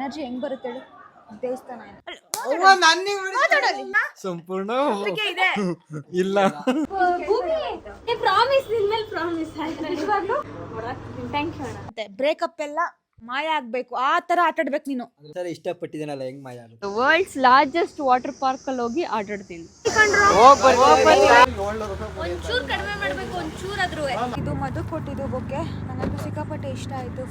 Energy ಹೆಂಗ್ ಬರುತ್ತೆ ಹೇಳು ದೇವಸ್ಥಾನ ಸಂಪೂರ್ಣ ಇಲ್ಲ ಬ್ರೇಕಪ್ ಎಲ್ಲ ಮಾಯ ಆಗ್ಬೇಕು ಆ ತರ ಆಟಾಡ್ಬೇಕು ನೀನು. ಇಷ್ಟಪಟ್ಟಿದ್ದೇನಲ್ಲ ಹೆಂಗ್ ಮಾಯ ಆಗುತ್ತೆ. ವರ್ಲ್ಡ್ಸ್ ಲಾರ್ಜೆಸ್ಟ್ ವಾಟರ್ ಪಾರ್ಕ್ ಅಲ್ಲಿ ಹೋಗಿ ಆಟಾಡ್ತೀನಿ. ಒಂಚೂರು ಕಡಿಮೆ ಮಾಡ್ಬೇಕು ಒಂಚೂರಾದ್ರೂ. ಇದು ಮಧು ಕೊಟ್ಟಿದ್ದು ಬೊಕ್ಕೆ ನನಗೂ ಸಿಕ್ಕಾಪಟ್ಟೆ ಇಷ್ಟ ಆಯ್ತು.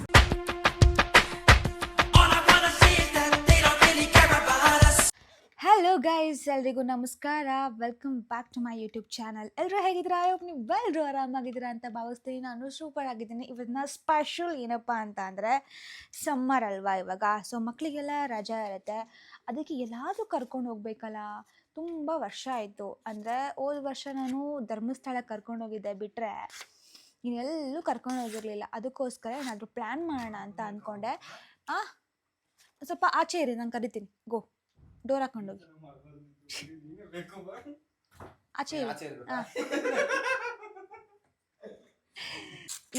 ಹಲೋ ಗೈಸ್, ಎಲ್ರಿಗೂ ನಮಸ್ಕಾರ. Welcome back to my YouTube channel. ಎಲ್ಲರೂ ಹೇಗಿದ್ದೀರಾ? ನೀವು ಎಲ್ಲರೂ ಆರಾಮಾಗಿದ್ದೀರಾ ಅಂತ ಭಾವಿಸ್ತೀನಿ. ನಾನು ಸೂಪರ್ ಆಗಿದ್ದೀನಿ. ಇವತ್ತಿನ ಸ್ಪೆಷಲ್ ಏನಪ್ಪ ಅಂತ ಅಂದರೆ ಸಮ್ಮರ್ ಅಲ್ವಾ ಇವಾಗ. ಸೊ ಮಕ್ಕಳಿಗೆಲ್ಲ ರಜಾ ಇರುತ್ತೆ, ಅದಕ್ಕೆ ಎಲ್ಲಾದರೂ ಕರ್ಕೊಂಡು ಹೋಗ್ಬೇಕಲ್ಲ. ತುಂಬ ವರ್ಷ ಆಯಿತು. ಅಂದರೆ ಹೋದ ವರ್ಷ ನಾನು ಧರ್ಮಸ್ಥಳಕ್ಕೆ ಕರ್ಕೊಂಡು ಹೋಗಿದ್ದೆ ಬಿಟ್ಟರೆ ಇನ್ನೆಲ್ಲೂ ಕರ್ಕೊಂಡು ಹೋಗಿರಲಿಲ್ಲ. ಅದಕ್ಕೋಸ್ಕರ ಏನಾದರೂ ಪ್ಲ್ಯಾನ್ ಮಾಡೋಣ ಅಂತ ಅಂದ್ಕೊಂಡೆ. ಸ್ವಲ್ಪ ಆಚೆ ಇರಿ, ನಾನು ಕರಿತೀನಿ. ಗೋ, ಡೋರ್ ಹಾಕೊಂಡೋಗಿ ಆಚೆ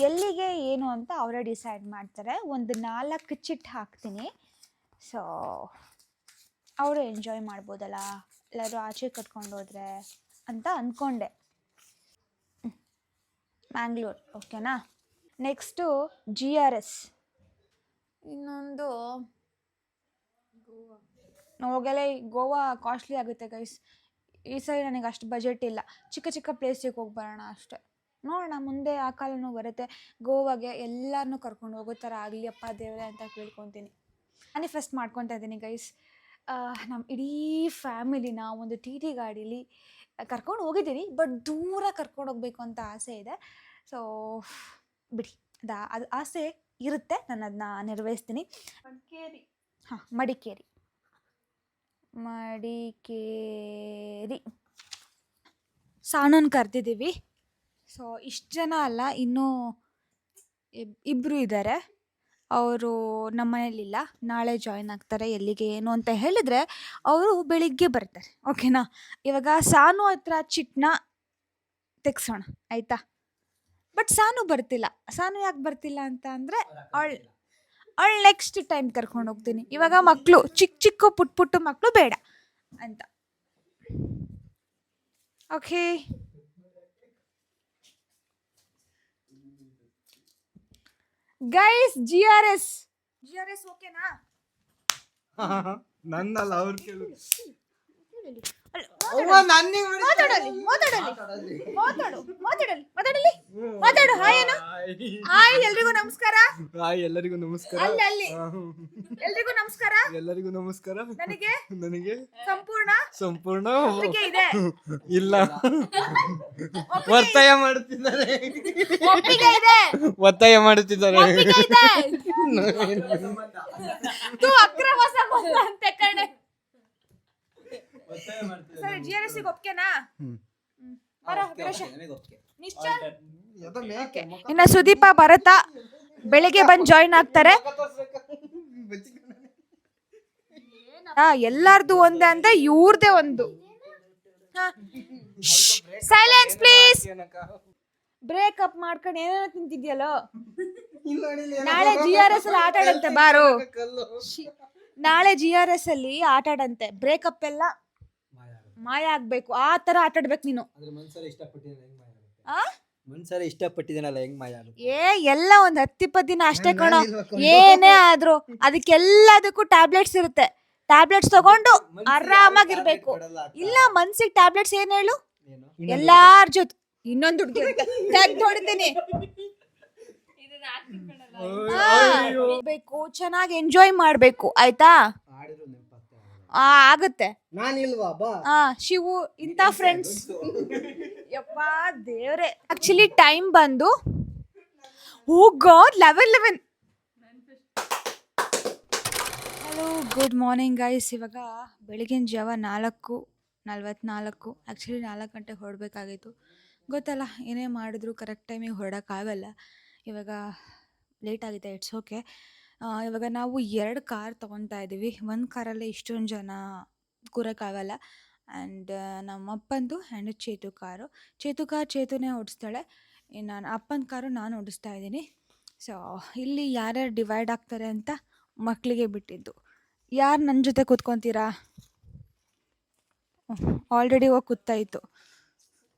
ಎಲ್ಲಿಗೆ ಏನು ಅಂತ ಅವರೇ ಡಿಸೈಡ್ ಮಾಡ್ತಾರೆ. ಒಂದು 4 ಚಿಟ್ ಹಾಕ್ತೀನಿ. ಸೊ ಅವರು ಎಂಜಾಯ್ ಮಾಡ್ಬೋದಲ್ಲ ಎಲ್ಲರೂ ಆಚೆ ಕಟ್ಕೊಂಡು ಹೋದ್ರೆ ಅಂತ ಅಂದ್ಕೊಂಡೆ. ಮ್ಯಾಂಗ್ಳೂರ್ ಓಕೆನಾ. ನೆಕ್ಸ್ಟು GRS, ಇನ್ನೊಂದು ಹೋಗಲೇ. ಗೋವಾ ಕಾಸ್ಟ್ಲಿ ಆಗುತ್ತೆ ಗೈಸ್. ಈ ಸರಿ ನನಗೆ ಅಷ್ಟು ಬಜೆಟ್ ಇಲ್ಲ. ಚಿಕ್ಕ ಚಿಕ್ಕ ಪ್ಲೇಸಿಗೆ ಹೋಗಿ ಬರೋಣ ಅಷ್ಟೆ. ನೋಡೋಣ ಮುಂದೆ ಆ ಕಾಲನೂ ಬರುತ್ತೆ. ಗೋವಾಗೆ ಎಲ್ಲರನ್ನೂ ಕರ್ಕೊಂಡು ಹೋಗೋ ಥರ ಆಗಲಿ ಅಪ್ಪ ದೇವರೇ ಅಂತ ಕೇಳ್ಕೊತೀನಿ. ಮ್ಯಾನಿಫೆಸ್ಟ್ ಮಾಡ್ಕೊತಾ ಇದ್ದೀನಿ ಗೈಸ್. ನಮ್ಮ ಇಡೀ ಫ್ಯಾಮಿಲಿನ ಒಂದು TT ಗಾಡೀಲಿ ಕರ್ಕೊಂಡು ಹೋಗಿದ್ದೀನಿ, ಬಟ್ ದೂರ ಕರ್ಕೊಂಡು ಹೋಗ್ಬೇಕು ಅಂತ ಆಸೆ ಇದೆ. ಸೊ ಬಿಡಿ, ಅದು ಆಸೆ ಇರುತ್ತೆ, ನಾನು ಅದನ್ನ ನೆರವೇರಿಸ್ತೀನಿ. ಮಡಿಕೇರಿ ಸಾನೂನ್ ಕರೆದಿದ್ದೀವಿ. ಸೊ ಇಷ್ಟು ಜನ ಅಲ್ಲ, ಇನ್ನೂ ಇಬ್ಬರು ಇದ್ದಾರೆ. ಅವರು ನಮ್ಮ ಮನೇಲಿಲ್ಲ, ನಾಳೆ ಜಾಯ್ನ್ ಆಗ್ತಾರೆ. ಎಲ್ಲಿಗೆ ಏನು ಅಂತ ಹೇಳಿದ್ರೆ ಅವರು ಬೆಳಿಗ್ಗೆ ಬರ್ತಾರೆ ಓಕೆನಾ. ಇವಾಗ ಸಾನು ಹತ್ರ ಚಿಟ್ನ ತೆಗ್ಸೋಣ ಆಯಿತಾ. ಬಟ್ ಸಾನು ಬರ್ತಿಲ್ಲ. ಸಾನು ಯಾಕೆ ಬರ್ತಿಲ್ಲ ಅಂತ ಅಂದರೆ ಅವಳು ನೆಕ್ಸ್ಟ್ ಟೈಮ್ ಕರ್ಕೊಂಡು ಹೋಗ್ತೀನಿ. ಇವಾಗ ಮಕ್ಕಳು ಚಿಕ್ಕ ಪುಟ್ಟ ಮಕ್ಕಳು ಬೇಡ ಅಂತ. ಓಕೆ, ಗೈಸ್ GRS ಓಕೆನಾ? ನನ್ನಲ್ಲ ಅವ್ರು ಕೇಳು. ಮಾತಾಡು. ಹಾಯ್ ಎಲ್ರಿಗೂ ನಮಸ್ಕಾರ. ಹಾಯ್ ಎಲ್ಲರಿಗೂ ನಮಸ್ಕಾರ. ಅಲ್ಲಿ ಎಲ್ರಿಗೂ ನಮಸ್ಕಾರ. ಎಲ್ಲರಿಗೂ ನಮಸ್ಕಾರ. ನನಗೆ ಸಂಪೂರ್ಣ ಇದೆ ಇಲ್ಲ. ಒತ್ತಾಯ ಮಾಡುತ್ತಿದ್ದಾರೆ. ಅಕ್ರಮ ಸಂಬಂಧ ಅಂತ ಕಣೆ. ಸರಿ, GRS ಒಪ್ಕೆನಾ? ಇನ್ನ ಸುದೀಪ ಭರತ ಬೆಳಿಗ್ಗೆ ಬಂದು ಜಾಯಿನ್ ಆಗ್ತಾರೆ. ಎಲ್ಲಾರ್ದು ಒಂದೇ ಅಂದ್ರೆ ಇವ್ರದೇ ಒಂದು. Silence please. ಬ್ರೇಕಪ್ ಮಾಡ್ಕೊಂಡು ಏನೇನೋ ತಿಂತಿದ್ಯಲ್ಲೋ. ನಾಳೆ GRS ಅಲ್ಲಿ ಆಟ ಆಡಂತೆ ಬಾರು. ನಾಳೆ GRS ಅಲ್ಲಿ ಆಟ ಆಡಂತೆ. ಬ್ರೇಕಪ್ ಎಲ್ಲ ಮಾಯ ಆಗ್ಬೇಕು ಆ ತರ ಆಟಾಡ್ಬೇಕು ನೀನು. ಮನ್ಸರ ಇಷ್ಟಪಟ್ಟಿದ್ದೇನಲ್ಲ ಹೆಂಗ್ ಮಾಯ ಆಗುತ್ತೆ. ಎಲ್ಲ ಒಂದ್ 10-20 ದಿನ ಅಷ್ಟೇ ಕಣೋ. ಏನೇ ಆದ್ರೂ ಅದಕ್ಕೆಲ್ಲದಕ್ಕೂ ಟ್ಯಾಬ್ಲೆಟ್ಸ್ ಇರುತ್ತೆ. ಟ್ಯಾಬ್ಲೆಟ್ಸ್ ತಗೊಂಡು ಆರಾಮಾಗಿರ್ಬೇಕು. ಇಲ್ಲ ಮನ್ಸಿಗೆ ಟ್ಯಾಬ್ಲೆಟ್ಸ್ ಏನ್ ಹೇಳು, ಎಲ್ಲಾರ ಜೊತೆ ಇನ್ನೊಂದು ಹುಡುಗಿ ತೆಗ್ದು ಹೊಡಿತೀನಿ. ಚೆನ್ನಾಗಿ ಎಂಜಾಯ್ ಮಾಡ್ಬೇಕು ಆಯ್ತಾ. ಆಗುತ್ತೆ. ಶಿವು ಇಂಥ ಫ್ರೆಂಡ್ಸ್ ಯಪ್ಪ ದೇವ್ರೆ. ಆಕ್ಚುಲಿ ಟೈಮ್ ಬಂದು level. Hello, good morning guys. ಇವಾಗ ಬೆಳಗಿನ ಜಾವ 4:44. ಆ್ಯಕ್ಚುಲಿ 4 ಗಂಟೆಗೆ ಹೊರಡಬೇಕಾಗಿತ್ತು. ಗೊತ್ತಲ್ಲ, ಏನೇ ಮಾಡಿದ್ರು ಕರೆಕ್ಟ್ ಟೈಮಿಗೆ ಹೊರಡೋಕ್ಕಾಗಲ್ಲ. ಇವಾಗ ಲೇಟ್ ಆಗಿದೆ, ಇಟ್ಸ್ ಓಕೆ. ಇವಾಗ ನಾವು 2 ಕಾರ್ ತೊಗೊತಾ ಇದ್ದೀವಿ. ಒಂದು ಕಾರಲ್ಲೇ ಇಷ್ಟೊಂದು ಜನ ಕೂರೋಕ್ಕಾಗಲ್ಲ. ಆ್ಯಂಡ್ ನಮ್ಮಪ್ಪಂದು ಆ್ಯಂಡ್ ಚೇತು ಕಾರು. ಚೇತುನೇ ಓಡಿಸ್ತಾಳೆ. ನಾನು ಅಪ್ಪನ ಕಾರು ನಾನು ಓಡಿಸ್ತಾ ಇದ್ದೀನಿ. ಸೊ ಇಲ್ಲಿ ಯಾರ್ಯಾರು ಡಿವೈಡ್ ಆಗ್ತಾರೆ ಅಂತ ಮಕ್ಕಳಿಗೆ ಬಿಟ್ಟಿದ್ದು. ಯಾರು ನನ್ನ ಜೊತೆ ಕೂತ್ಕೊತೀರಾ? ಆಲ್ರೆಡಿ ಹೋಗಿ ಕೂತಾಯಿತು.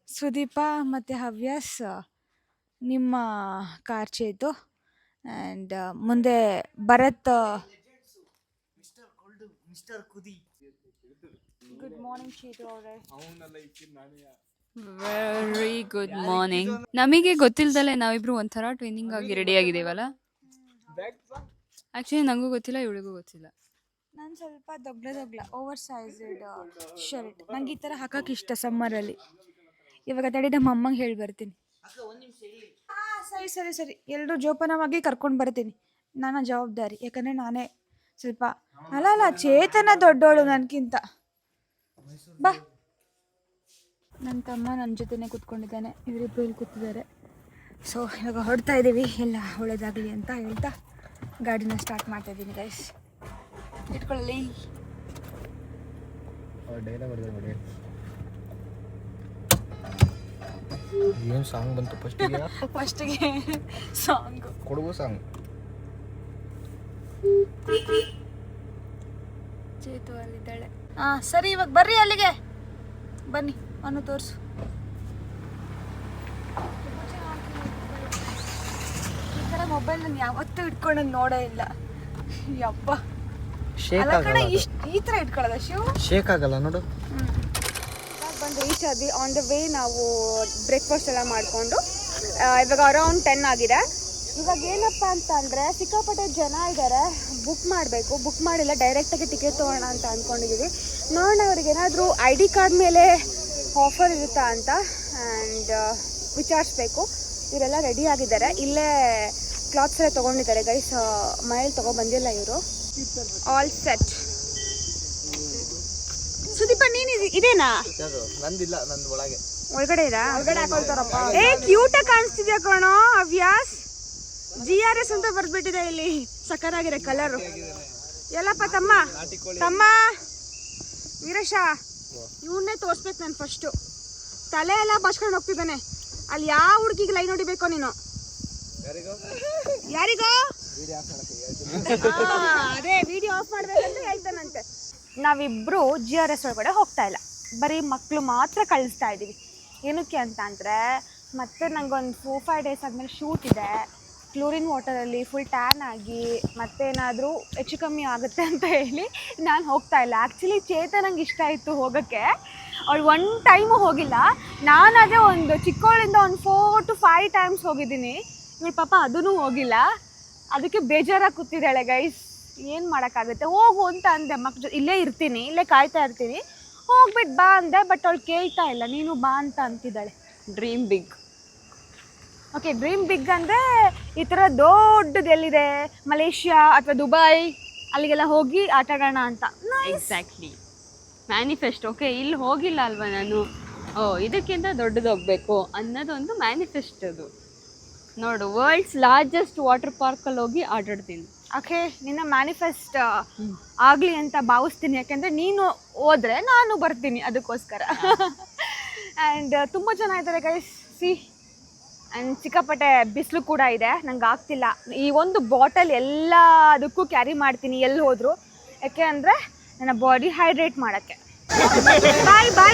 ಸುದೀಪ ಮತ್ತು ಹವ್ಯಾಸ್ ನಿಮ್ಮ ಕಾರ್ ಚೇತು ಆ್ಯಂಡ್ ಮುಂದೆ ಭರತ್. ಗುಡ್ ಮಾರ್ನಿಂಗ್ ಚೇತು ಅವರೇ. Very good morning. ನಮಗೆ ಗೊತ್ತಿಲ್ದಲೆ ನಾವಿಬ್ರು ಒಂಥರ ಟ್ವಿನ್ನಿಂಗ್ ಆಗಿ ರೆಡಿ ಆಗಿದ್ದೀವಲ್ಲ. ಆ್ಯಕ್ಚುಲಿ ನನಗೂ ಗೊತ್ತಿಲ್ಲ, ಇವಳಿಗೂ ಗೊತ್ತಿಲ್ಲ. ನಾನು ಸ್ವಲ್ಪ ದೊಗ್ಲ ಓವರ್ ಸೈಜ್ಡ್ ಶರ್ಟ್ ನಂಗೆ ಈ ಥರ ಹಾಕೋಕೆ ಇಷ್ಟ ಸಮ್ಮರಲ್ಲಿ. ಇವಾಗ ತಡಿ ನಮ್ಮ ಅಮ್ಮಂಗೆ ಹೇಳಿ ಬರ್ತೀನಿ. ಹಾಂ ಸರಿ ಎಲ್ಲರೂ ಜೋಪಾನವಾಗಿ ಕರ್ಕೊಂಡು ಬರ್ತೀನಿ. ನನ್ನ ಜವಾಬ್ದಾರಿ, ಯಾಕಂದರೆ ನಾನೇ ಸ್ವಲ್ಪ ಅಲ್ಲ ಚೇತನ ದೊಡ್ಡೋಳು ನನಗಿಂತ. ಬಾ. ನನ್ನ ತಮ್ಮ ನನ್ನ ಜೊತೆನೇ ಕೂತ್ಕೊಂಡಿದ್ದಾನೆ, ಇವರಿಬ್ಬರು ಇಲ್ಲಿ ಕೂತಿದ್ದಾರೆ. ಸೊ ಇವಾಗ ಹೊರಡ್ತಾ ಇದ್ದೀವಿ, ಎಲ್ಲ ಒಳ್ಳೇದಾಗಲಿ ಅಂತ ಹೇಳ್ತಾ ಗಾಡಿನ ಸ್ಟಾರ್ಟ್ ಮಾಡ್ತಾ ಇದ್ದೀನಿ ಗೈಸ್. ಇಟ್ಕೊಳ್ಳಿ. ಏನು ಸಾಂಗ್ ಬಂತು ಫಸ್ಟಿಗೆ ಸಾಂಗ್ ಕೊಡುಗು ಸಾಂಗ್. ಚೇತು ಅಲ್ಲಿದ್ದಾಳೆ. ಹಾಂ ಸರಿ, ಇವಾಗ ಬರ್ರಿ ಅಲ್ಲಿಗೆ ಬನ್ನಿ, ಅನ್ನು ತೋರಿಸು. ಈ ಥರ ಮೊಬೈಲ್ ನಾನು ಯಾವತ್ತೂ ಇಟ್ಕೊಂಡು ನೋಡೇ ಇಲ್ಲ. ಯಪ್ಪ ಅಲ್ಲ ಕಡೆ ಈ ಥರ ಇಟ್ಕೊಳ್ಳೋದ ಶಿವ್? ಶೇಕ್ ಆಗಲ್ಲ ನೋಡು. ಬಂದು ರೀಚ್ ಆದ್ವಿ. ಆನ್ ದ ವೇ ನಾವು ಬ್ರೇಕ್ಫಾಸ್ಟ್ ಎಲ್ಲ ಮಾಡಿಕೊಂಡು ಇವಾಗ ಅರೌಂಡ್ 10 ಆಗಿದೆ. ಇವಾಗ ಏನಪ್ಪ ಅಂತ ಅಂದರೆ ಸಿಕ್ಕಾಪಟ್ಟೆ ಜನ ಇದ್ದಾರೆ, ಬುಕ್ ಮಾಡಬೇಕು. ಬುಕ್ ಮಾಡಿಲ್ಲ, ಡೈರೆಕ್ಟಾಗಿ ಟಿಕೆಟ್ ತೊಗೋಣ ಅಂತ ಅಂದ್ಕೊಂಡಿದ್ದೀವಿ. ನೋಡೋಣ ಅವ್ರಿಗೆ ಏನಾದರೂ ID ಕಾರ್ಡ್ ಮೇಲೆ ಆಫರ್ ಇರುತ್ತಾ ಅಂತ ಆ್ಯಂಡ್ ವಿಚಾರಿಸ್ಬೇಕು. ಇವರೆಲ್ಲ ರೆಡಿ ಆಗಿದ್ದಾರೆ, ಇಲ್ಲೇ ಕ್ಲಾತ್ಸ್ ಎಲ್ಲ ತೊಗೊಂಡಿದ್ದಾರೆ ಗೈಸ್. ಮನೇಲಿ ತೊಗೊಬಂದಿಲ್ಲ ಇವರು. All set. ಸುದೀಪ ನೀನು ಇದೇನಾ? ನಂದಿಲ್ಲ, ನಂದು ಒಳಗೆ ಒಳಗಡೆ ಇದಾ? ಒಳಗಡೆ ಹಾಕೊಳ್ತಾರಪ್ಪ. ಏ ಕ್ಯೂಟಾಗಿ ಕಾಣಿಸ್ತಿದ್ಯಾ ಕಣೋ ಹವ್ಯಾಸ್. GRS ಅಂತ ಬರ್ಬಿಟ್ಟಿದೆ ಇಲ್ಲಿ, ಸಕ್ಕರಾಗಿರೋ ಕಲರು. ಎಲ್ಲಪ್ಪ ತಮ್ಮ ವೀರೇಶ, ಇವನ್ನೇ ತೋರಿಸ್ಬೇಕು ನಾನು ಫಸ್ಟು. ತಲೆ ಎಲ್ಲ ಬಸ್ಕೊಂಡು ಹೋಗ್ತಿದ್ದಾನೆ. ಅಲ್ಲಿ ಯಾವ ಹುಡುಗಿಗೆ ಲೈನ್ ಹೊಡಿಬೇಕೋ ನೀನು? ಯಾರಿಗೋ? ಅದೇ ವಿಡಿಯೋ ಆಫ್ ಮಾಡ್ಬೇಕಂತ ಹೇಳ್ತಾನಂತೆ. ನಾವಿಬ್ರು GRS ಒಳಗಡೆ ಹೋಗ್ತಾ ಇಲ್ಲ, ಬರೀ ಮಕ್ಕಳು ಮಾತ್ರ ಕಳಿಸ್ತಾ ಇದ್ದೀವಿ. ಏನಕ್ಕೆ ಅಂತ ಅಂದರೆ ಮತ್ತೆ ನನಗೊಂದು 4-5 ಡೇಸ್ ಆದಮೇಲೆ ಶೂಟ್ ಇದೆ. ಕ್ಲೋರಿನ್ ವಾಟರಲ್ಲಿ ಫುಲ್ ಟ್ಯಾನ್ ಆಗಿ ಮತ್ತೇನಾದರೂ ಹೆಚ್ಚು ಕಮ್ಮಿ ಆಗುತ್ತೆ ಅಂತ ಹೇಳಿ ನಾನು ಹೋಗ್ತಾ ಇಲ್ಲ. ಆ್ಯಕ್ಚುಲಿ ಚೇತನಂಗೆ ಇಷ್ಟ ಇತ್ತು ಹೋಗೋಕ್ಕೆ, ಅವಳು 1 ಟೈಮು ಹೋಗಿಲ್ಲ. ನಾನು ಅದೇ ಒಂದು ಚಿಕ್ಕವಳಿಂದ ಒಂದು 4 to 5 ಟೈಮ್ಸ್ ಹೋಗಿದ್ದೀನಿ. ಇವಳು ಪಾಪ ಅದೂ ಹೋಗಿಲ್ಲ, ಅದಕ್ಕೆ ಬೇಜಾರಾಗಿ ಕೂತಿದ್ದಾಳೆ ಗೈಸ್. ಏನು ಮಾಡೋಕ್ಕಾಗುತ್ತೆ, ಹೋಗು ಅಂತ ಅಂದೆ. ಇಲ್ಲೇ ಇರ್ತೀನಿ, ಇಲ್ಲೇ ಕಾಯ್ತಾ ಇರ್ತೀನಿ, ಹೋಗ್ಬಿಟ್ಟು ಬಾ ಅಂದೆ. ಬಟ್ ಅವಳು ಕೇಳ್ತಾ ಇಲ್ಲ, ನೀನು ಬಾ ಅಂತ ಅಂತಿದ್ದಾಳೆ. Dream big. Okay, dream big ಅಂದರೆ ಈ ಥರ ದೊಡ್ಡದು ಎಲ್ಲಿದೆ, ಮಲೇಷ್ಯಾ ಅಥವಾ ದುಬೈ ಅಲ್ಲಿಗೆಲ್ಲ ಹೋಗಿ ಆಟ ಆಡೋಣ ಅಂತ. Exactly, manifest. ಓಕೆ, ಇಲ್ಲಿ ಹೋಗಿಲ್ಲ ಅಲ್ವಾ ನಾನು, ಇದಕ್ಕಿಂತ ದೊಡ್ಡದು ಹೋಗ್ಬೇಕು ಅನ್ನೋದೊಂದು ಮ್ಯಾನಿಫೆಸ್ಟ್. ಅದು ನೋಡು, ವರ್ಲ್ಡ್ಸ್ ಲಾರ್ಜೆಸ್ಟ್ ವಾಟರ್ ಪಾರ್ಕಲ್ಲಿ ಹೋಗಿ ಆಟಾಡ್ತೀನಿ. ಓಕೆ, ನಿನ್ನ ಮ್ಯಾನಿಫೆಸ್ಟ್ ಆಗಲಿ ಅಂತ ಭಾವಿಸ್ತೀನಿ. ಯಾಕೆಂದರೆ ನೀನು ಹೋದರೆ ನಾನು ಬರ್ತೀನಿ ಅದಕ್ಕೋಸ್ಕರ. ಆ್ಯಂಡ್ ತುಂಬ ಜನ ಇದ್ದಾರೆ ಗೈಸ್, ಸಿ. ಆ್ಯಂಡ್ ಸಿಕ್ಕಾಪಟ್ಟೆ ಬಿಸಿಲು ಕೂಡ ಇದೆ, ನಂಗೆ ಆಗ್ತಿಲ್ಲ. ಈ ಒಂದು ಬಾಟಲ್ ಎಲ್ಲ ಅದಕ್ಕೂ ಕ್ಯಾರಿ ಮಾಡ್ತೀನಿ ಎಲ್ಲಿ ಹೋದ್ರು, ಯಾಕೆ ಅಂದರೆ ನನ್ನ ಬಾಡಿ ಹೈಡ್ರೇಟ್ ಮಾಡೋಕ್ಕೆ.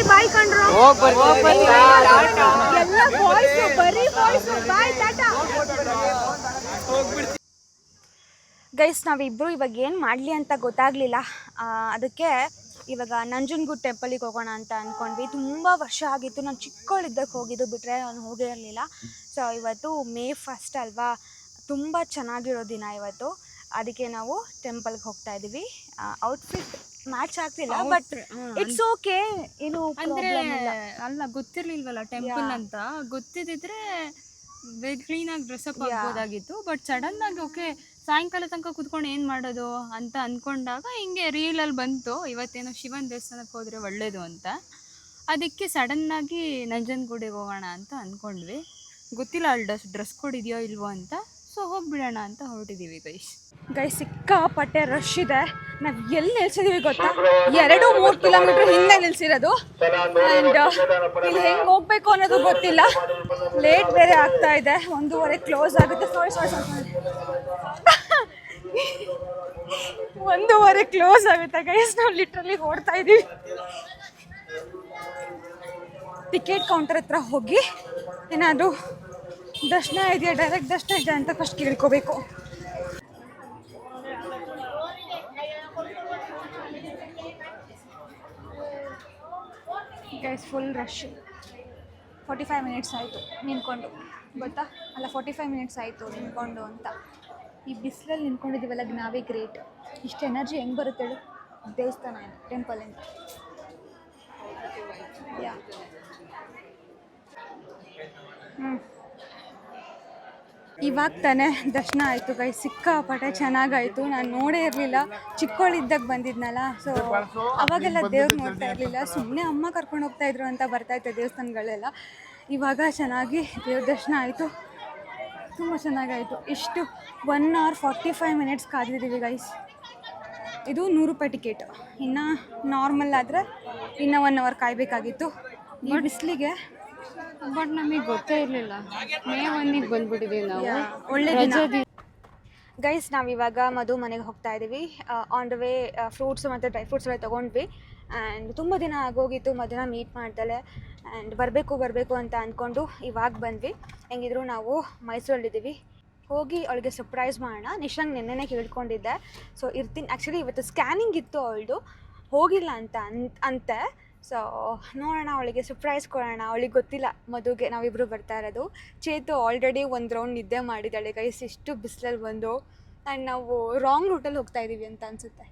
ಬಾಯ್ ಕಂಡ್ರು ಎಲ್ಲ ಬಾಯ್ಸು, ಬರೀ ಬಾಯ್ಸು. ಬಾಯ್ ಟಾಟಾ ಗೈಸ್. ನಾವಿಬ್ಬರು ಇವಾಗ ಏನು ಮಾಡಲಿ ಅಂತ ಗೊತ್ತಾಗಲಿಲ್ಲ, ಅದಕ್ಕೆ ಇವಾಗ ನಂಜನಗೂಡು ಟೆಂಪಲಿಗೆ ಹೋಗೋಣ ಅಂತ ಅಂದ್ಕೊಂಡ್ವಿ. ತುಂಬ ವರ್ಷ ಆಗಿತ್ತು, ನಾನು ಚಿಕ್ಕವಳಿದ್ದಕ್ಕೆ ಹೋಗಿದ್ದು, ಬಿಟ್ಟರೆ ನಾನು ಹೋಗೇ ಇರಲಿಲ್ಲ. ಸೊ ಇವತ್ತು May 1 ಅಲ್ವಾ, ತುಂಬ ಚೆನ್ನಾಗಿರೋ ದಿನ ಇವತ್ತು. ಅದಕ್ಕೆ ನಾವು ಟೆಂಪಲ್ಗೆ ಹೋಗ್ತಾ ಇದ್ದೀವಿ. ಔಟ್ಫಿಟ್ ಮ್ಯಾಚ್ ಆಗ್ತಿಲ್ಲ, ಬಟ್ ಇಟ್ಸ್ ಓಕೆ. ಏನು ಅಂದರೆ ಅಲ್ಲ, ಗೊತ್ತಿರಲಿಲ್ವಲ್ಲ ಟೆಂಪಲ್ ಅಂತ. ಗೊತ್ತಿದ್ದಿದ್ರೆ ಕ್ಲೀನಾಗಿ ಡ್ರೆಸ್ಅಪ್ ಆಗ್ಬೋದಾಗಿತ್ತು. ಬಟ್ ಸಡನ್ನಾಗಿ ಓಕೆ ಸಾಯಂಕಾಲ ತನಕ ಕೂತ್ಕೊಂಡು ಏನು ಮಾಡೋದು ಅಂತ ಅಂದ್ಕೊಂಡಾಗ ಹಿಂಗೆ ರೀಲಲ್ಲಿ ಬಂತು, ಇವತ್ತೇನೋ ಶಿವನ ದೇವಸ್ಥಾನಕ್ಕೆ ಹೋದರೆ ಒಳ್ಳೆಯದು ಅಂತ. ಅದಕ್ಕೆ ಸಡನ್ನಾಗಿ ನಂಜನಗೂಡಿಗೆ ಹೋಗೋಣ ಅಂತ ಅಂದ್ಕೊಂಡ್ವಿ. ಗೊತ್ತಿಲ್ಲ ಅಲ್ಲಿ ಡ್ರೆಸ್ ಕೋಡ್ ಇದೆಯೋ ಇಲ್ವೋ ಅಂತ. ಸೊ ಹೋಗಿಬಿಡೋಣ ಅಂತ ಹೊರಟಿದ್ದೀವಿ ಗೈಸ್. ಸಿಕ್ಕಾಪಟ್ಟೆ ರಶ್ ಇದೆ. ನಾವು ಎಲ್ಲಿ ನಿಲ್ಸಿದೀವಿ ಗೊತ್ತಾ? 2-3 ಕಿಲೋಮೀಟ್ರ್ ಹಿಂದೆ ನಿಲ್ಸಿರೋದು. ಆ್ಯಂಡ್ ಇಲ್ಲಿ ಹೆಂಗೆ ಹೋಗ್ಬೇಕು ಅನ್ನೋದು ಗೊತ್ತಿಲ್ಲ. ಲೇಟ್ ಬೇರೆ ಆಗ್ತಾ ಇದೆ, 1:30 ಕ್ಲೋಸ್ ಆಗುತ್ತೆ. ಸಾರಿ 1:30 ಕ್ಲೋಸ್ ಆಗುತ್ತೆ ಗೈಸ್. ನಾವು ಲಿಟ್ರಲಿ ಓಡ್ತಾ ಇದೀವಿ. ಟಿಕೆಟ್ ಕೌಂಟರ್ ಹತ್ರ ಹೋಗಿ ಏನಾದರೂ ದರ್ಶನ ಇದೆಯಾ, ಡೈರೆಕ್ಟ್ ದರ್ಶನ ಇದೆಯಾ ಅಂತ ಫಸ್ಟ್ ಕೇಳ್ಕೋಬೇಕು. Guys full rush. 45 ಮಿನಿಟ್ಸ್ ಆಯಿತು ನಿಂತ್ಕೊಂಡು, ಗೊತ್ತಾ? ಅಲ್ಲ 45 ಮಿನಿಟ್ಸ್ ಆಯಿತು ನಿಂತ್ಕೊಂಡು ಅಂತ. ಈ ಬಿಸಿಲಲ್ಲಿ ನಿಂತ್ಕೊಂಡಿದ್ದೀವಲ್ಲ ನಾವೇ ಗ್ರೇಟ್. ಇಷ್ಟು ಎನರ್ಜಿ ಹೆಂಗೆ ಬರುತ್ತೆ ಹೇಳು? ದೇವಸ್ಥಾನ ಏನು, ಟೆಂಪಲಿಂದ. ಯಾ ಇವಾಗ ತಾನೇ ದರ್ಶನ ಆಯಿತು ಗೈ. ಸಿಕ್ಕಾಪಟ್ಟೆ ಚೆನ್ನಾಗಾಯಿತು. ನಾನು ನೋಡೇ ಇರಲಿಲ್ಲ, ಚಿಕ್ಕವಳಿದ್ದಾಗ ಬಂದಿದ್ನಲ್ಲ. ಸೊ ಅವಾಗೆಲ್ಲ ದೇವ್ರು ನೋಡ್ತಾ ಇರಲಿಲ್ಲ, ಸುಮ್ಮನೆ ಅಮ್ಮ ಕರ್ಕೊಂಡು ಹೋಗ್ತಾಯಿದ್ರು ಅಂತ ಬರ್ತಾಯಿದ್ದೆ ದೇವಸ್ಥಾನಗಳೆಲ್ಲ. ಇವಾಗ ಚೆನ್ನಾಗಿ ದೇವ್ರ ದರ್ಶನ ಆಯಿತು, ತುಂಬ ಚೆನ್ನಾಗಾಯಿತು. ಇಷ್ಟು 1 hour 45 minutes ಕಾದಿದ್ದೀವಿ ಗೈಸ್. ಇದು 100 ರೂಪಾಯಿ ಟಿಕೆಟ್. ಇನ್ನು ನಾರ್ಮಲ್ ಆದರೆ ಇನ್ನೂ 1 hour ಕಾಯಬೇಕಾಗಿತ್ತು ಈ ಬಿಸಿಲಿಗೆ. ಬಟ್ ನಮಗೆ ಗೊತ್ತೇ ಇರಲಿಲ್ಲ, May 1ಗೆ ಬಂದ್ಬಿಟ್ಟಿದ್ದೀವಿ ನಾವು. ಒಳ್ಳೆ ದಿನ ಗೈಸ್. ನಾವಿವಾಗ ಮಧು ಮನೆಗೆ ಹೋಗ್ತಾ ಇದ್ದೀವಿ. ಆನ್ ದ ವೇ ಫ್ರೂಟ್ಸು ಮತ್ತು ಡ್ರೈ ಫ್ರೂಟ್ಸ್ ಎಲ್ಲ ತೊಗೊಂಡ್ವಿ. ಆ್ಯಂಡ್ ತುಂಬ ದಿನ ಆಗೋಗಿತ್ತು ಮಧುನ ಮೀಟ್ ಮಾಡ್ದಲೆ. ಆ್ಯಂಡ್ ಬರಬೇಕು ಅಂತ ಅಂದ್ಕೊಂಡು ಇವಾಗ ಬಂದ್ವಿ. ಹೆಂಗಿದ್ರು ನಾವು ಮೈಸೂರಲ್ಲಿದ್ದೀವಿ, ಹೋಗಿ ಅವಳಿಗೆ ಸರ್ಪ್ರೈಸ್ ಮಾಡೋಣ. ನಿಶಾಂಗ್ ನೆನ್ನೆನೇ ಕೇಳ್ಕೊಂಡಿದ್ದೆ, ಸೊ ಇರ್ತೀನಿ. ಆ್ಯಕ್ಚುಲಿ ಇವತ್ತು ಸ್ಕ್ಯಾನಿಂಗ್ ಇತ್ತು ಅವಳದು, ಹೋಗಿಲ್ಲ ಅಂತೆ. ಸೊ ನೋಡೋಣ, ಅವಳಿಗೆ ಸರ್ಪ್ರೈಸ್ ಕೊಡೋಣ. ಅವಳಿಗೆ ಗೊತ್ತಿಲ್ಲ ಮದುಗೆ ನಾವಿಬ್ಬರು ಬರ್ತಾ ಇರೋದು. ಚೇತು ಆಲ್ರೆಡಿ ಒಂದು ರೌಂಡ್ ನಿದ್ದೆ ಮಾಡಿದ್ದಾಳೆ ಗೈಸ್, ಇಷ್ಟು ಬಿಸಿಲಲ್ಲಿ ಬಂದು. ಆ್ಯಂಡ್ ನಾವು ರಾಂಗ್ ರೂಟಲ್ಲಿ ಹೋಗ್ತಾ ಇದ್ದೀವಿ ಅಂತ ಅನಿಸುತ್ತೆ.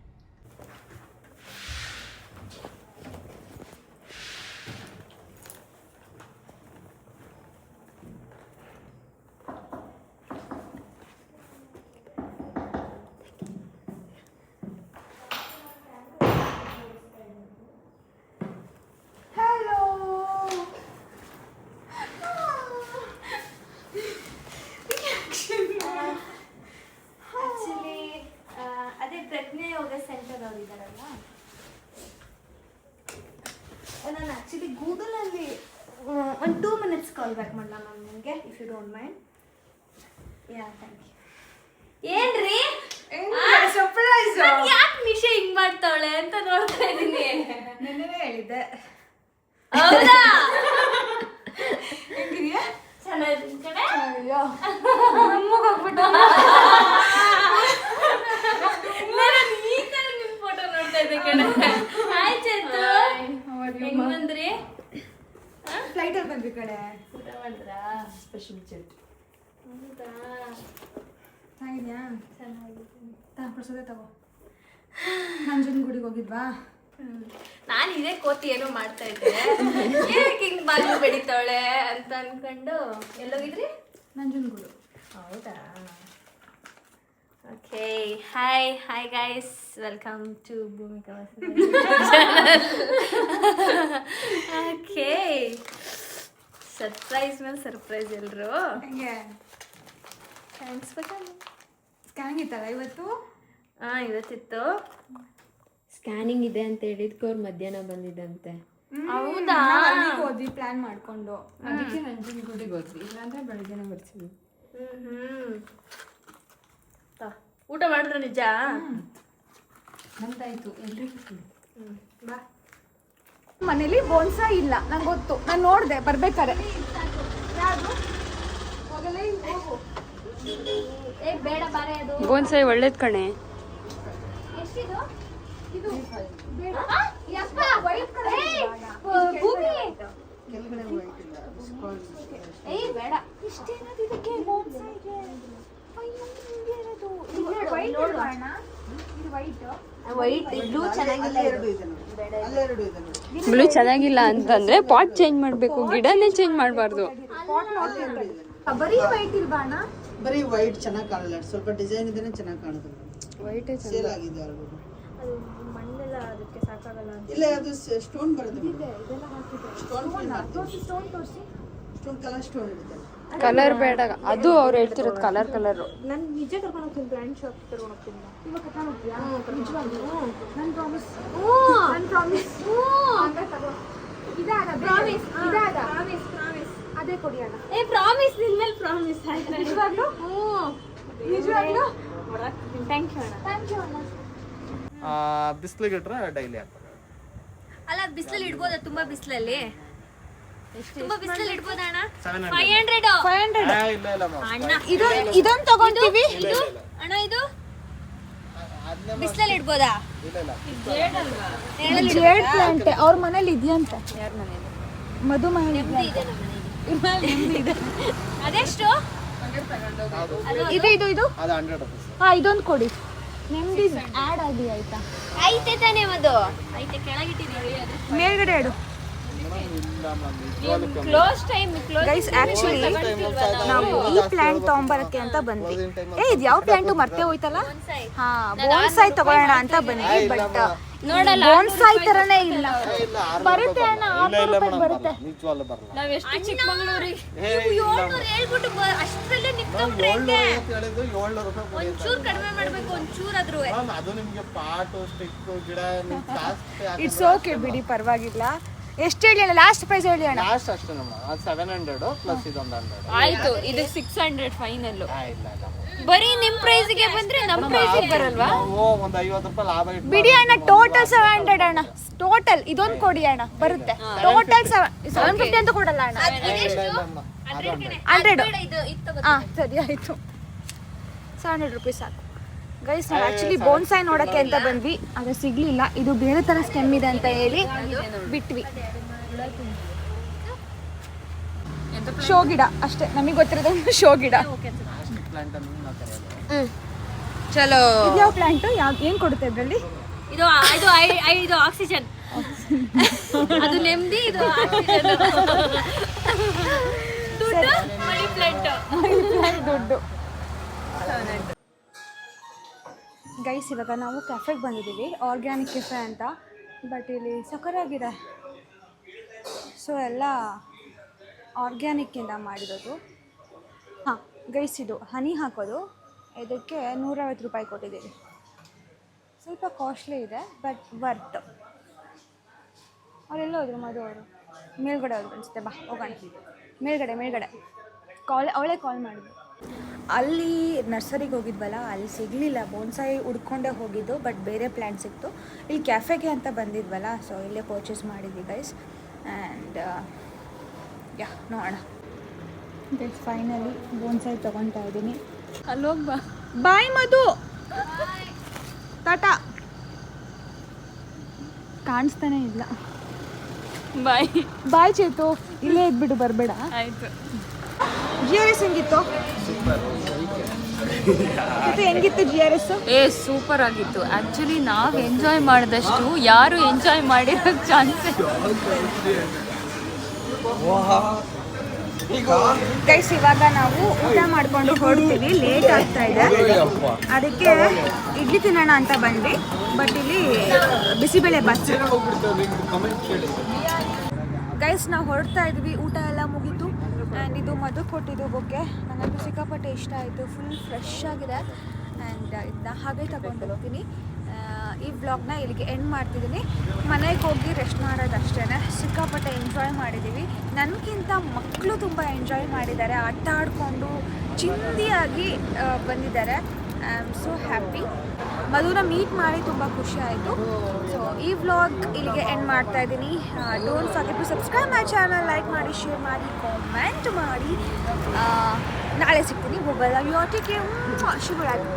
ನಾನು ಆ್ಯಕ್ಚುಲಿ ಗೂಗಲಲ್ಲಿ ಒಂದು 2 minutes ಕಾಲ್ ಬ್ಯಾಕ್ ಮಾಡಲ ಮ್ಯಾಮ್ ನಿಮಗೆ, if you don't mind. Yeah thank you. ಏನ್ರಿ ಸರ್ಪ್ರೈಸ್? ಯಾಕೆ ನಿಶಾ ಹಿಂಗ್ ಮಾಡ್ತಾವಳೆ ಅಂತ ನೋಡ್ತಾ ಇದ್ದೀನಿ. ನೆನ್ನೆನೇ ಹೇಳಿದ್ದೆ. ಹೌದಾ? ಹೆಂಗಿದೆಯಾ? ಚೆನ್ನಾಗಿದ್ದೀನಿ ಕಣೆ. ಅಯ್ಯೋ ನಮ್ಮಗೆ ಹೋಗ್ಬಿಟ್ಟು ಈ ಥರ ನಿಮ್ಮ ಫೋಟೋ ನೋಡ್ತಾ ಇದ್ದೆ ಕಣೆ. ಹಾಯ್ ಚೇತು, ಹೆಂಗ್ ಬಂದ್ರಿ? ಫ್ಲೈಟಲ್ಲಿ ಬಂದ್ವಿ ಕಡೆ. ಊಟ ಮಾಡಿದ್ರಾ? ಸ್ಪೆಷಲ್ ಚೆಟ್. ಹೌದಾ? ಚೆನ್ನಾಗಿದ್ಯಾ? ಚೆನ್ನಾಗಿದ್ದೀನಿ. ಪ್ರಸಾದ ತಗೋ. ನಂಜನಗೂಡಿಗೆ ಹೋಗಿದ್ವಾ? ನಾನು ಇದೇ ಕೋತಿ ಏನೋ ಮಾಡ್ತಾ ಇದ್ದೆ, ಏನಕ್ಕೆ ಹಿಂಗ್ ಬಾಗಿಲು ಬೆಳಿತಾವಳೆ ಅಂತ ಅನ್ಕೊಂಡು. ಎಲ್ಲೋಗಿದ್ರಿ? ನಂಜನಗೂಡು. ಹೌದಾ? Okay. Hi guys, welcome to Bhoomika channel. Okay, surprise ಮೇಲೆ ಸರ್ಪ್ರೈಸ್ ಎಲ್ರು. ಹೆಂಗೆ ಥ್ಯಾಂಕ್ಸ್ ಫಾರ್ ಕಮಿಂಗ್. ಸ್ಕ್ಯಾನಿಂಗ್ ಇತ್ತಲ್ಲ ಇವತ್ತು? ಹಾಂ, ಇವತ್ತಿತ್ತು. ಸ್ಕ್ಯಾನಿಂಗ್ ಇದೆ ಅಂತ ಹೇಳಿದ್ಕೆ ಅವ್ರು ಮಧ್ಯಾಹ್ನ ಬಂದಿದ್ದಂತೆ. ಹೌದಾ? ಅಲ್ಲಿಗೆ ಹೋದ್ವಿ ಪ್ಲಾನ್ ಮಾಡ್ಕೊಂಡು. ಅದಕ್ಕೆ ನಂಜನಗೂಡಿಗೆ ಹೋದ್ವಿ, ಇಲ್ಲಾಂದ್ರೆ ಬೆಳಗ್ಗೆನೇ ಬರ್ತೀವಿ. ಊಟ ಮಾಡಿದ್ರೆ ನಿಜ? ಬಂದಾಯ್ತು ಎಲ್ರಿಗೂ. ಬಾ. ಮನೇಲಿ ಬೋನ್ಸಾ ಇಲ್ಲ, ನಂಗೆ ಗೊತ್ತು. ನಾನು ನೋಡಿದೆ ಬರ್ಬೇಕಾರೆ. ಯಾವುದು ಹೋಗಲ್ಲ, ಹೋಗು. ಬೇಡ ಬಾರೆ, ಅದು ಬೋನ್ಸಾಯಿ ಒಳ್ಳೇದ್ ಕಣೆ. ಎಷ್ಟಿದು? ಇದು ಬೇಡ. ಯಪ್ಪ, ಭೂಮಿ. ಬೇಡ. ಇಷ್ಟೇನದು ಇದಕ್ಕೆ ಬೋನ್ಸಾಯಿಗೆ? ಅಯ್ಯೋ, ಹಿಂಗೆ ಇರೋದು. ಇದು ವೈಟ್ ಅಣ್ಣ, ಇದು ವೈಟ್. ಬ್ಲೂ ಚೆನ್ನಾಗಿಲ್ಲ. ಬ್ಲೂ ಚೆನ್ನಾಗಿಲ್ಲ ಅಂತಂದ್ರೆ ಪಾಟ್ ಚೇಂಜ್ ಮಾಡ್ಬೇಕು, ಗಿಡನೇ ಚೇಂಜ್ ಮಾಡಬಾರ್ದು. ಬರೀ ವೈಟ್ ಇಲ್ವಾ ಅಣ್ಣ? ಬರೀ ವೈಟ್ ಚೆನ್ನಾಗಿ ಕಾಣಲ್ಲ, ಸ್ವಲ್ಪ ಡಿಸೈನ್ ಇದೇನೆ ಚೆನ್ನಾಗಿ ಕಾಣುತ್ತೆ. ವೈಟ್ ಸೇಲ್ ಆಗಿದೆ ಆಲ್ರೆಡಿ. ಅದು ಮಣ್ಣೆಲ್ಲ ಅದಕ್ಕೆ ಸಾಕಾಗಲ್ಲ ಅಂತ. ಇಲ್ಲ, ಅದು ಸ್ಟೋನ್ ಬರುತ್ತೆ. ಸ್ಟೋನ್ ತೋರಿಸಿ, ಸ್ಟೋನ್ ತೋರಿಸಿ. ಸ್ಟೋನ್ ಕಲರ್ ಸ್ಟೋನ್ ಇರುತ್ತೆ. ಕಲರ್ ಬೇಡ, ಅದು ಅವ್ರು ಹೇಳ್ತಿರೋದು ಕಲರ್. ನಾನು ನಿಜ ಕರ್ಕೊಂಡು ಹೋಗ್ತೀನಿ, ಬ್ರ್ಯಾಂಡ್ ಶಾಪ್ ಕರ್ಕೊಂಡು ಹೋಗ್ತೀನಿ. ಇವಾಗ ಕರ್ಕೊಂಡು ಹೋಗ್ತೀಯಾ? ನಿಜವಾಗ್ಲೂ? ನನ್ನ ಪ್ರಾಮಿಸ್. ಹ್ಞೂ, ನನ್ನ ಪ್ರಾಮಿಸ್. ಹಂಗೆ ತಗೋ. ಇದಾದ ಪ್ರಾಮಿಸ್. ಇದಾದ ಪ್ರಾಮಿಸ್. ಅದೇ ಕೊಡಿ ಅಣ್ಣ. ಪ್ರಾಮಿಸ್ ನಿನ್ ಮೇಲೆ ಪ್ರಾಮಿಸ್ ಆಯ್ತು. ನಿಜವಾಗ್ಲೂ? ಹ್ಞೂ, ನಿಜವಾಗ್ಲೂ? ಥ್ಯಾಂಕ್ ಯು ಅಣ್ಣ. ಬಿಸಿಲಿಗೆ ಇಟ್ರೆ ಡೈಲಿ ಹಾಕ್ತಾರೆ. ಅಲ್ಲ ಬಿಸಿಲಲ್ಲಿ ಇಡ್ಬೋದಾ? ತುಂಬಾ ಬಿಸಿಲಲ್ಲಿ ತುಂಬಾ ಬಿಸಿಲಲ್ಲಿ ಇಡ್ಬೋದಾ ಅಣ್ಣ? 700. 500 ಇಲ್ಲ ಇಲ್ಲ ಮಾಮ್. ಅಣ್ಣ. ಇದೊಂದು ತಗೊಂತೀವಿ. ಇದು ಅಣ್ಣ ಇದು ಬಿಸಿಲಲ್ಲಿ ಇಡ್ಬೋದಾ? ಇಲ್ಲ ಇಲ್ಲ ಜೇಡ್ ಪ್ಲಾಂಟ್ ಅವ್ರ ಮನೇಲಿ ಇದೆಯಂತೆ. ಮಧು ಮನೇಲಿ ಅದೆಷ್ಟು? ಇದು ಇದು ಇದು ಅದು 100 rupees. ಹಾ ಇದೊಂದು ಕೊಡಿ. ನಿಮ್ದು ಆ್ಯಡ್ ಆಗಿ ಆಯ್ತಾ? ಐತೆ ತಾನೇ ಅದು? ಐತೆ, ಕೆಳಗಿಟ್ಟಿದ್ದೀವಿ. ಮೇಲ್ಗಡೆ ಇಡು. ಇಲ್ಲ ಮ್ಯಾಮ್, ನಿಜವಾಗ್ಲೂ ಕಮ್ಮಿ. ಕ್ಲೋಸ್ ಟೈಮ್ ಗೈಸ್ ಆಕ್ಚುಲಿ ನಾವು ಈ ಪ್ಲಾಂಟ್ ತಗೊಂಬರಕ್ಕೆ ಅಂತ ಬಂದ್ವಿ. ಇದು ಯಾವ ಪ್ಲಾಂಟು ಮರ್ತೆ ಹೋಯ್ತಲ್ಲ. ಹಾ ಬೋನ್ಸಾಯ್ ತಗೊಳ್ಳೋಣ ಅಂತ ಬಂದ್ವಿ. ಬಟ್ ನೋಡಲ್ಲ, ಬೋನ್ಸಾಯ್ ತರನೇ ಇಲ್ಲ. ಇಲ್ಲ, ಬರುತ್ತೆ ಅಣ್ಣ, ಇಲ್ಲ ಇಲ್ಲ ಮೇಡಮ್, ಬರುತ್ತೆ. ನಿಜವಾಗ್ಲೂ ಬರಲ್ಲ. ನಾವ್ ಎಷ್ಟು ಚಿಕ್ಕಮಂಗ್ಳೂರಿಗೆ ಏ ಇಲ್ಲ 700 ಹೇಳ್ಬಿಟ್ಟು ಅಷ್ಟರಲ್ಲೇ ನಿಂತ್ಕೊಂಡ್ರೆ 700 ಹೇಳಿದ್ದು 700 ರೂಪಾಯಿ ಕೊಡಿ ಅಂತ. ಒಂಚೂರು ಕಡಿಮೆ ಮಾಡ್ಬೇಕು, ಒಂಚೂರಾದ್ರೂ. ಮೇಡಮ್, ಅದು ನಿಮ್ಗೆ ಪಾಟು ಸ್ಟಿಕ್ಕು ಗಿಡ ನಿಮ್ ಜಾಸ್ತಿ ಇಟ್ಸ್ ಓಕೆ ಬಿಡಿ, ಪರವಾಗಿಲ್ಲ. ಎಷ್ಟು ಹೇಳಿ ಅಣ್ಣ? ಲಾಸ್ಟ್ ಪ್ರೈಸ್ ಹೇಳಿ ಅಣ್ಣ. ಲಾಸ್ಟ್ ಅಷ್ಟೇ ಮೇಡಮ್. ಅದು 700 ಪ್ಲಸ್ ಇದೊಂದು 100. ಆಯ್ತು, ಇದು 600 ಫೈನಲ್. ಇಲ್ಲ ಇಲ್ಲ ಬರೀ ನಿಮ್ ಪ್ರೈಸ್ಗೆ ಬಂದ್ರೆ ನಮ್ ಪ್ರೈಸ್ಗೆ ಬರಲ್ವಾ? ನಾವು ಒಂದು 50 ರೂಪಾಯಿ ಲಾಭ ಇಟ್ಟು ಬಿಡಿ ಅಣ್ಣ, ಟೋಟಲ್ 700 ಅಣ್ಣ. ಟೋಟಲ್ ಇದೊಂದು ಕೊಡಿ ಅಣ್ಣ, ಬರುತ್ತೆ. ಟೋಟಲ್ 750 ಅಂತ ಕೊಡಲ್ಲ ಅಣ್ಣ. ಇಲ್ಲ ಇಲ್ಲ ಅಮ್ಮ, ಅದು 100. 100. ಇದು ಇತ್ತು. ಹಾ ಸರಿ ಆಯ್ತು. 700 ರೂಪೀಸ್ ಸಾಕು. ಗೈಸ್ ನಾವು ಆ್ಯಕ್ಚುಲಿ ಬೋನ್ಸಾಯ್ ನೋಡೋಕ್ಕೆ ಅಂತ ಬಂದ್ವಿ, ಅದು ಸಿಗಲಿಲ್ಲ. ಇದು ಬೇರೆ ಥರ ಸ್ಟೆಮ್ ಇದೆ ಅಂತ ಹೇಳಿ ಬಿಟ್ವಿ. ಶೋ ಗಿಡ ಅಷ್ಟೇ ನಮಗೆ ಗೊತ್ತಿರೋದು, ಶೋ ಗಿಡ. ಪ್ಲಾಂಟ್ ಅನ್ನು ನಾವು ತರೋದು. ಚಲೋ. ಯಾವ ಪ್ಲಾಂಟು? ಏನು ಕೊಡುತ್ತೆ ಇದರಲ್ಲಿ? ಇದು ಇದು ಇದು ಆಕ್ಸಿಜನ್. ಅದು ನೆಮ್ಮದಿ, ಇದು ಆಕ್ಸಿಜನ್. ದುಡ್ಡು ಮನಿ ಪ್ಲಾಂಟ್. ದುಡ್ಡು. ಗೈಸ್ ಇವಾಗ ನಾವು ಕೆಫೆಗೆ ಬಂದಿದ್ದೀವಿ, ಆರ್ಗ್ಯಾನಿಕ್ ಕೆಫೆ ಅಂತ. ಬಟ್ ಇಲ್ಲಿ ಸಕ್ಕರಾಗಿದೆ. ಸೊ ಎಲ್ಲ ಆರ್ಗ್ಯಾನಿಕ್ಕಿಂದ ಮಾಡಿರೋದು. ಹಾಂ ಗೈಸ್, ಇದು ಹನಿ ಹಾಕೋದು. ಇದಕ್ಕೆ 150 ರೂಪಾಯಿ ಕೊಟ್ಟಿದ್ದೀವಿ. ಸ್ವಲ್ಪ ಕಾಸ್ಟ್ಲಿ ಇದೆ, ಬಟ್ ವರ್ತ್. ಅವರೆಲ್ಲ ಹೋದ್ರು, ಮಧು ಅವರು ಮೇಲ್ಗಡೆ ಹೋದ್ರು ಅನಿಸುತ್ತೆ. ಬಾ ಹೋಗೋಣ ಮೇಲ್ಗಡೆ. ಅವಳೇ ಕಾಲ್ ಮಾಡಿದ್ರು. ಅಲ್ಲಿ ನರ್ಸರಿಗೆ ಹೋಗಿದ್ವಲ್ಲ, ಅಲ್ಲಿ ಸಿಗಲಿಲ್ಲ. ಬೋನ್ಸಾಯಿ ಹುಡ್ಕೊಂಡೇ ಹೋಗಿದ್ದು, ಬಟ್ ಬೇರೆ ಪ್ಲ್ಯಾಂಟ್ ಸಿಕ್ತು. ಇಲ್ಲಿ ಕ್ಯಾಫೆಗೆ ಅಂತ ಬಂದಿದ್ವಲ್ಲ, ಸೊ ಇಲ್ಲೇ ಪರ್ಚೇಸ್ ಮಾಡಿದ್ವಿ ಗೈಸ್. ಆ್ಯಂಡ್ ಯಾ ನೋಡೋಣ ಗೈಸ್. ಫೈನಲಿ ಬೋನ್ಸಾಯಿ ತೊಗೊತಾ ಇದ್ದೀನಿ. ಅಲ್ಲಿ ಹೋಗ್ಬಾ. ಬಾಯ್ ಮಧು, ಟಾಟಾ. ಕಾಣಿಸ್ತಾನೆ ಇಲ್ಲ. ಬಾಯ್ ಚೇತು, ಇಲ್ಲೇ ಇದ್ಬಿಟ್ಟು ಬರಬೇಡ. ಆಯ್ತು. GRS ಹೆಂಗಿತ್ತು? ಹೆಂಗಿತ್ತು GRS? ಸೂಪರ್ ಆಗಿತ್ತು. ಆಕ್ಚುಲಿ ನಾವು ಎಂಜಾಯ್ ಮಾಡಿದಷ್ಟು ಯಾರು ಎಂಜಾಯ್ ಮಾಡಿರೋ ಚಾನ್ಸ್. ಗೈಸ್ ಇವಾಗ ನಾವು ಊಟ ಮಾಡ್ಕೊಂಡು ಹೊರಡ್ತೀವಿ. ಲೇಟ್ ಆಗ್ತಾ ಇದೆ, ಅದಕ್ಕೆ ಇಡ್ಲಿ ತಿನ್ನೋಣ ಅಂತ ಬಂದ್ವಿ. ಬಟ್ ಇಲ್ಲಿ ಬಿಸಿಬೇಳೆ ಬಾತ್. ಗೈಸ್ ನಾವು ಹೊರಡ್ತಾ ಇದ್ವಿ, ಊಟ ಎಲ್ಲ ಮುಗೀತು. ಆ್ಯಂಡ್ ಇದು ಮಧು ಕೊಟ್ಟಿದ್ದು ಬೊಕ್ಕೆ ನನಗಂತೂ ಸಿಕ್ಕಾಪಟ್ಟೆ ಇಷ್ಟ ಆಯಿತು. ಫುಲ್ ಫ್ರೆಶ್ ಆಗಿದೆ. ಆ್ಯಂಡ್ ಇದನ್ನ ಹಾಗೆ ತಗೊಂಡು ಹೋಗ್ತೀನಿ. ಈ ವ್ಲಾಗ್ನ ಇಲ್ಲಿಗೆ ಎಂಡ್ ಮಾಡ್ತಿದ್ದೀನಿ. ಮನೆಗೆ ಹೋಗಿ ರೆಸ್ಟ್ ಮಾಡೋದಷ್ಟೇ. ಸಿಕ್ಕಾಪಟ್ಟೆ ಎಂಜಾಯ್ ಮಾಡಿದ್ದೀವಿ. ನನಗಿಂತ ಮಕ್ಕಳು ತುಂಬ ಎಂಜಾಯ್ ಮಾಡಿದ್ದಾರೆ. ಆಟ ಆಡಿಕೊಂಡು ಚಿಂದಿಯಾಗಿ ಬಂದಿದ್ದಾರೆ. I am so happy. ಮಧುನ ಮೀಟ್ ಮಾಡಿ ತುಂಬ ಖುಷಿ ಆಯಿತು. ಸೊ ಈ ವ್ಲಾಗ್ ಇಲ್ಲಿಗೆ ಎಂಡ್ ಮಾಡ್ತಾ ಇದ್ದೀನಿ. Don't forget to subscribe my channel. Like ಮಾಡಿ, ಶೇರ್ ಮಾಡಿ, ಕಾಮೆಂಟ್ ಮಾಡಿ. ನಾಳೆ ಸಿಗ್ತೀನಿ. ಮೊಬೈಲ್ ಯೋಟಿಗೆ ಶುಭರಾತ್ರಿ.